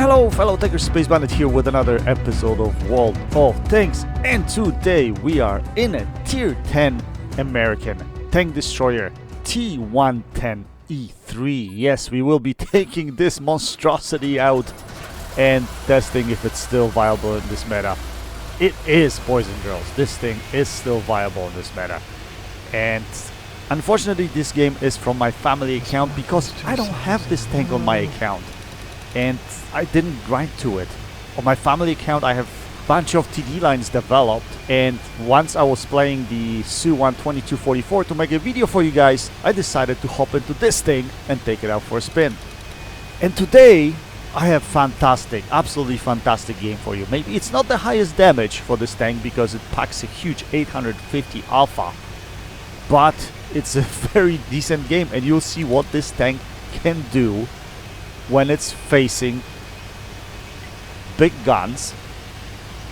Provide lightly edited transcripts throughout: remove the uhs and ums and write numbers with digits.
hello fellow Taker Space Bandit here with another episode of World of Tanks, and today we are in a Tier 10 American tank destroyer T110E3. Yes, we will be taking this monstrosity out and testing if it's still viable in this meta. It is, boys and girls, this thing is still viable in this meta. And unfortunately this game is from my family account because I don't have this tank on my account. And I didn't grind to it. On my family account I have a bunch of TD lines developed, and once I was playing the Su-12244 to make a video for you guys, I decided to hop into this thing and take it out for a spin. And today I have fantastic, absolutely fantastic game for you. Maybe it's not the highest damage for this tank because it packs a huge 850 alpha, but it's a very decent game, and you'll see what this tank can do when it's facing big guns,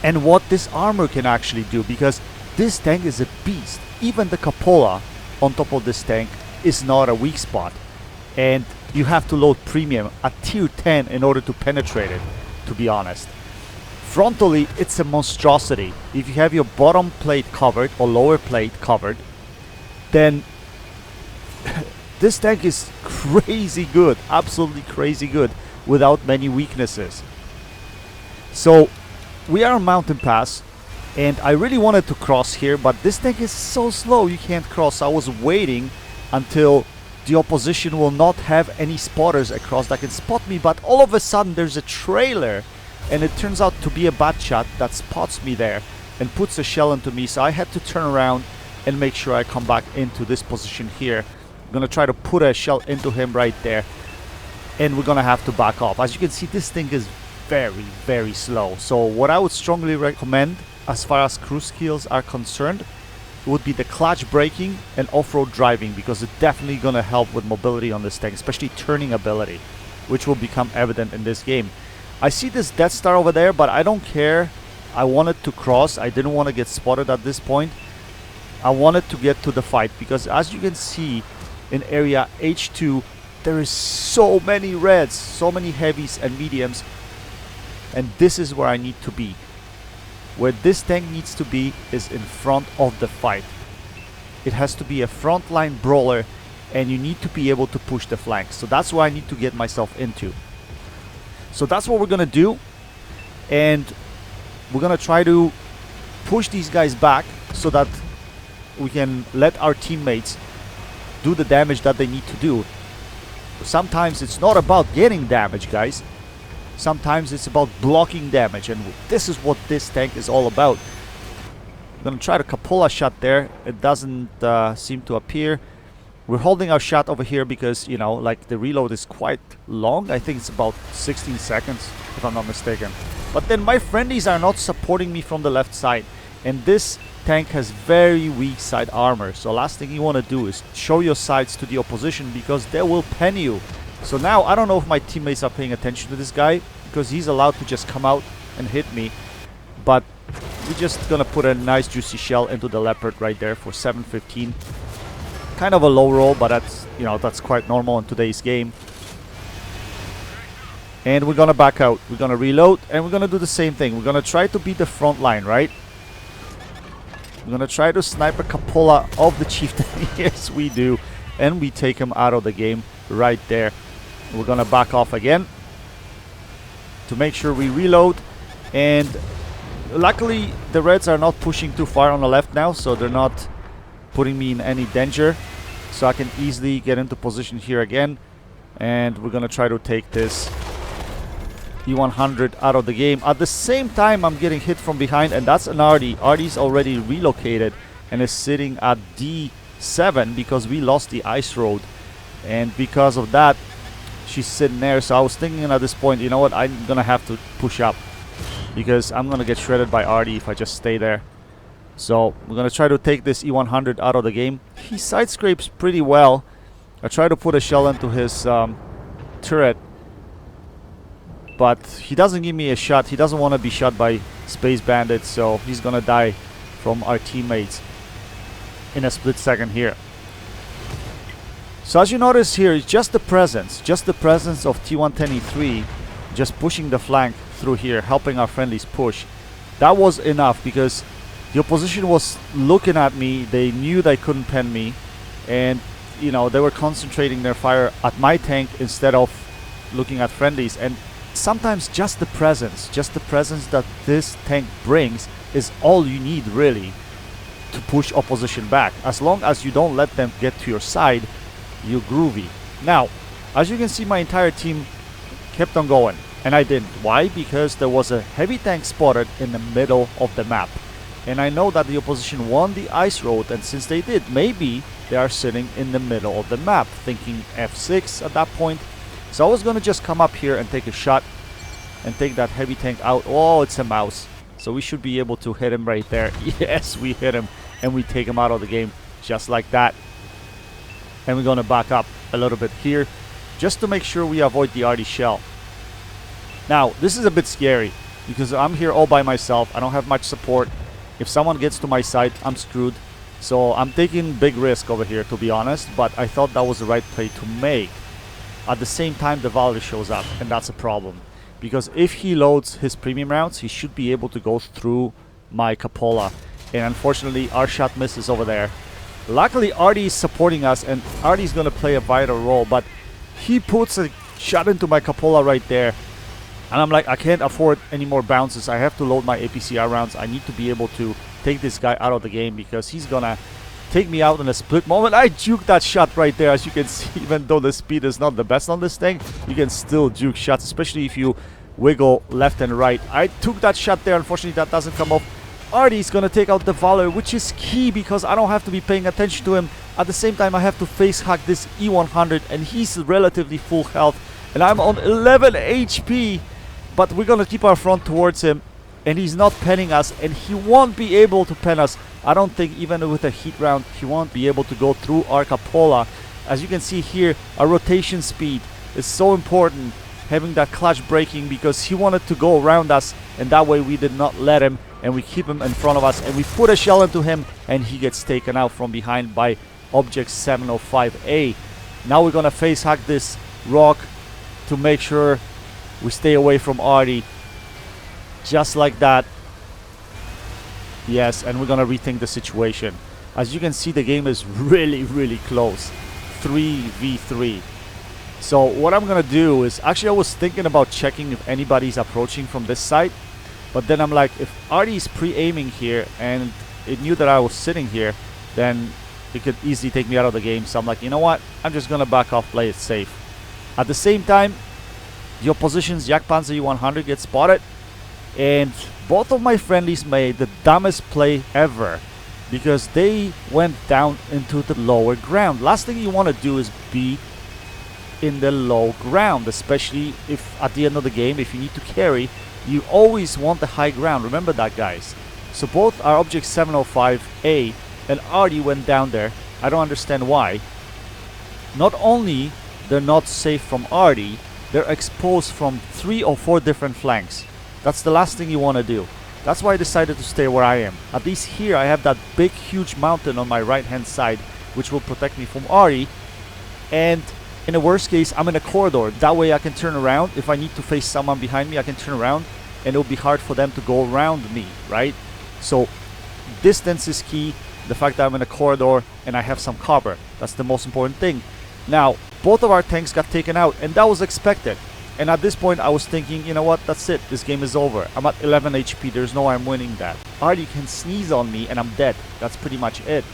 and what this armor can actually do, because this tank is a beast. Even the cupola on top of this tank is not a weak spot, and you have to load premium at tier 10 in order to penetrate it, to be honest. Frontally, it's a monstrosity. If you have your bottom plate covered or lower plate covered, then this tank is crazy good, absolutely crazy good, without many weaknesses. So we are on Mountain Pass, and I really wanted to cross here, but this tank is so slow you can't cross. So I was waiting until the opposition will not have any spotters across that can spot me, but all of a sudden there's a trailer, and it turns out to be a bat shot that spots me there and puts a shell into me. So I had to turn around and make sure I come back into this position here. I'm gonna try to put a shell into him right there, and we're gonna have to back off. As you can see, this thing is very slow. So what I would strongly recommend as far as cruise skills are concerned would be the clutch braking and off-road driving, because it's definitely gonna help with mobility on this tank, especially turning ability, which will become evident in this game. I see this Death Star over there, but I don't care. I wanted to cross. I didn't want to get spotted at this point. I wanted to get to the fight because, as you can see, in area H2 there is so many reds, so many heavies and mediums, and this is where I need to be. Where this tank needs to be is in front of the fight. It has to be a frontline brawler, and you need to be able to push the flanks. So that's where I need to get myself into. So that's what we're gonna do, and we're gonna try to push these guys back so that we can let our teammates do the damage that they need to do. Sometimes it's not about getting damage, guys. Sometimes it's about blocking damage, and this is what this tank is all about. I'm gonna try to cupola shot there. It doesn't seem to appear. We're holding our shot over here because, you know, like, the reload is quite long. I think it's about 16 seconds if I'm not mistaken. But then my friendlies are not supporting me from the left side, and this tank has very weak side armor. So last thing you want to do is show your sides to the opposition, because they will pen you. So now I don't know if my teammates are paying attention to this guy, because he's allowed to just come out and hit me. But we're just gonna put a nice juicy shell into the leopard right there for 715. Kind of a low roll, but that's, you know, that's quite normal in today's game. And we're gonna back out. We're gonna reload, and we're gonna do the same thing. We're gonna try to beat the front line, right? We're gonna try to snipe a cupola of the chieftain. Yes, we do. And we take him out of the game right there. We're gonna back off again to make sure we reload. And luckily the reds are not pushing too far on the left now, so they're not putting me in any danger. So I can easily get into position here again. And we're gonna try to take this E100 out of the game. At the same time, I'm getting hit from behind, and that's an RD. RD's already relocated and is sitting at D7 because we lost the ice road, and because of that she's sitting there. So I was thinking at this point, you know what, I'm gonna have to push up because I'm gonna get shredded by RD if I just stay there. So we're gonna try to take this E100 out of the game. He side scrapes pretty well. I try to put a shell into his turret, but he doesn't give me a shot. He doesn't want to be shot by Space Bandits, so he's gonna die from our teammates in a split second here. So as you notice here, it's just the presence of T110E3 just pushing the flank through here, helping our friendlies push. That was enough because the opposition was looking at me. They knew they couldn't pen me, and you know, they were concentrating their fire at my tank instead of looking at friendlies. And sometimes just the presence that this tank brings is all you need really to push opposition back. As long as you don't let them get to your side, you're groovy. Now, as you can see, my entire team kept on going, and I didn't. Why? Because there was a heavy tank spotted in the middle of the map, and I know that the opposition won the ice road, and since they did, maybe they are sitting in the middle of the map thinking F6 at that point. So I was gonna just come up here and take a shot and take that heavy tank out. Oh, it's a mouse, so we should be able to hit him right there. Yes, we hit him, and we take him out of the game just like that. And we're gonna back up a little bit here just to make sure we avoid the arty shell. Now, this is a bit scary because I'm here all by myself. I don't have much support. If someone gets to my side, I'm screwed. So I'm taking big risk over here, to be honest, but I thought that was the right play to make. At the same time, the Valor shows up, and that's a problem. Because if he loads his premium rounds, he should be able to go through my Cupola. And unfortunately, our shot misses over there. Luckily, Artie is supporting us, and Artie is going to play a vital role, but he puts a shot into my Cupola right there. And I'm like, I can't afford any more bounces. I have to load my APCR rounds. I need to be able to take this guy out of the game because he's going to take me out in a split moment. I juked that shot right there. As you can see, even though the speed is not the best on this thing, you can still juke shots, especially if you wiggle left and right. I took that shot there. Unfortunately, that doesn't come off. Artie's going to take out the Valor, which is key because I don't have to be paying attention to him. At the same time, I have to face hack this E100, and he's relatively full health. And I'm on 11 HP. But we're going to keep our front towards him, and he's not penning us, and he won't be able to pen us. I don't think even with a heat round, he won't be able to go through our Cupola. As you can see here, our rotation speed is so important, having that clutch braking, because he wanted to go around us, and that way we did not let him, and we keep him in front of us, and we put a shell into him, and he gets taken out from behind by Object 705A. Now we're going to face hack this rock to make sure we stay away from Artie. Just like that. Yes, and we're gonna rethink the situation. As you can see, the game is really, really close. 3v3. So what I'm gonna do is, actually I was thinking about checking if anybody's approaching from this side, but then I'm like, if Artie's pre-aiming here and it knew that I was sitting here, then it could easily take me out of the game. So I'm like, you know what, I'm just gonna back off, play it safe. At the same time, the opposition's Jagdpanzer E100 gets spotted, and both of my friendlies made the dumbest play ever because they went down into the lower ground. Last thing you want to do is be in the low ground, especially if at the end of the game, if you need to carry, you always want the high ground. Remember that, guys. So both our Object 705A and Artie went down there. I don't understand why. Not only they're not safe from Artie, they're exposed from 3 or 4 different flanks. That's the last thing you want to do. That's why I decided to stay where I am. At least here I have that big huge mountain on my right hand side, which will protect me from Artie. And in the worst case, I'm in a corridor. That way I can turn around. If I need to face someone behind me, I can turn around, and it'll be hard for them to go around me, right? So distance is key. The fact that I'm in a corridor and I have some cover, that's the most important thing. Now, both of our tanks got taken out, and that was expected. And at this point, I was thinking, you know what, that's it. This game is over. I'm at 11 HP. There's no way I'm winning that. Artie can sneeze on me, and I'm dead. That's pretty much it.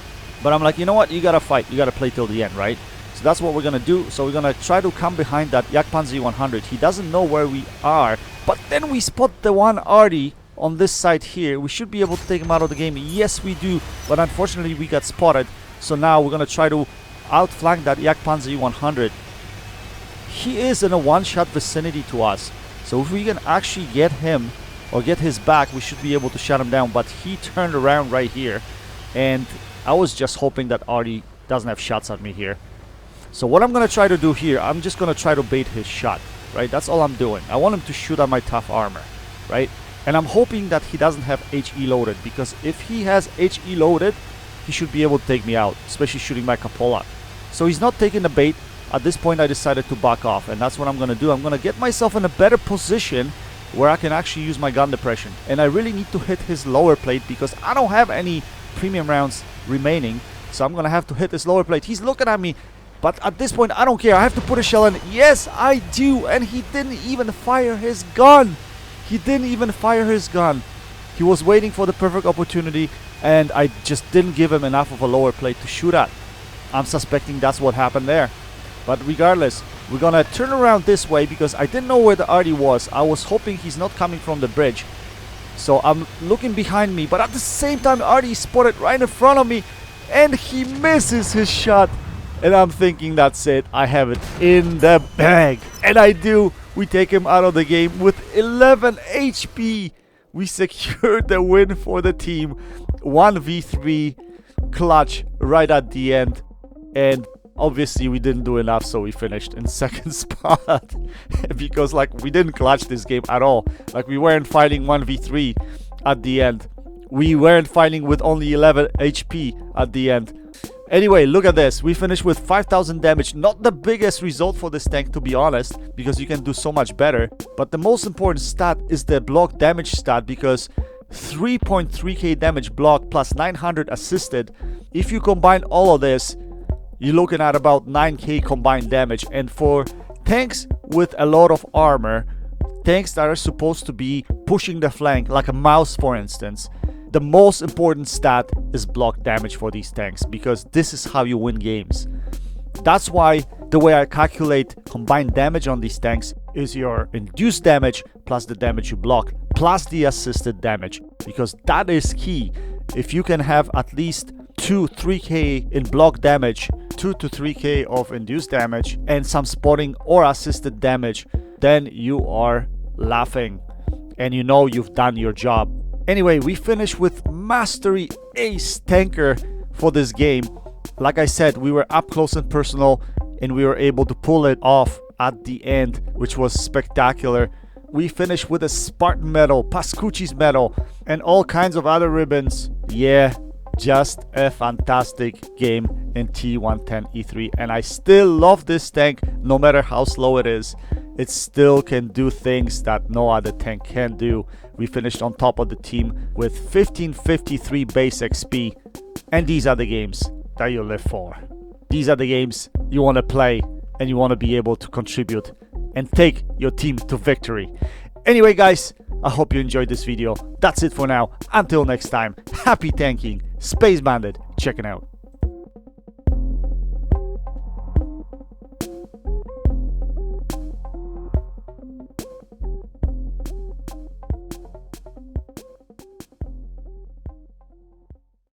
But I'm like, you know what, you gotta fight. You gotta play till the end, right? So that's what we're gonna do. So we're gonna try to come behind that Jagdpanzer 100. He doesn't know where we are. But then we spot the one Artie on this side here. We should be able to take him out of the game. Yes, we do. But unfortunately, we got spotted. So now we're gonna try to outflank that Jagdpanzer 100. He is in a one-shot vicinity to us, so if we can actually get him or get his back, we should be able to shut him down. But he turned around right here, and I was just hoping that Artie doesn't have shots at me here. So what I'm gonna try to do here, I'm just gonna try to bait his shot, right? That's all I'm doing. I want him to shoot at my tough armor, right? And I'm hoping that he doesn't have HE loaded, because if he has HE loaded, he should be able to take me out, especially shooting my Cupola. So he's not taking the bait. At this point, I decided to back off, and that's what I'm going to do. I'm going to get myself in a better position where I can actually use my gun depression. And I really need to hit his lower plate because I don't have any premium rounds remaining. So I'm going to have to hit his lower plate. He's looking at me, but at this point, I don't care. I have to put a shell in. Yes, I do. And he didn't even fire his gun. He didn't even fire his gun. He was waiting for the perfect opportunity, and I just didn't give him enough of a lower plate to shoot at. I'm suspecting that's what happened there. But regardless, we're gonna turn around this way because I didn't know where the Artie was. I was hoping he's not coming from the bridge. So I'm looking behind me, but at the same time, Artie spotted right in front of me, and he misses his shot. And I'm thinking, that's it. I have it in the bag. And I do. We take him out of the game with 11 HP. We secured the win for the team. 1v3 clutch right at the end. And obviously we didn't do enough, so we finished in second spot. Because like we didn't clutch this game at all. Like we weren't fighting 1v3 at the end. We weren't fighting with only 11 HP at the end. Anyway, look at this. We finished with 5,000 damage. Not the biggest result for this tank, to be honest, because you can do so much better. But the most important stat is the block damage stat, because 3.3k damage block plus 900 assisted. If you combine all of this, you're looking at about 9k combined damage. And for tanks with a lot of armor, tanks that are supposed to be pushing the flank, like a mouse for instance, the most important stat is block damage for these tanks, because this is how you win games. That's why the way I calculate combined damage on these tanks is your induced damage plus the damage you block plus the assisted damage, because that is key. If you can have at least 2-3k in block damage, 2 to 3k of induced damage, and some spotting or assisted damage, then you are laughing and you know you've done your job. Anyway, we finished with Mastery Ace Tanker for this game. Like I said, we were up close and personal, and we were able to pull it off at the end, which was spectacular. We finished with a Spartan medal, Pascucci's medal, and all kinds of other ribbons. Yeah, just a fantastic game in T110E3, and I still love this tank no matter how slow it is. It still can do things that no other tank can do. We finished on top of the team with 1553 base XP, and these are the games that you live for. These are the games you want to play, and you want to be able to contribute and take your team to victory. Anyway guys, I hope you enjoyed this video. That's it for now. Until next time, happy tanking. Space Bandit checking out.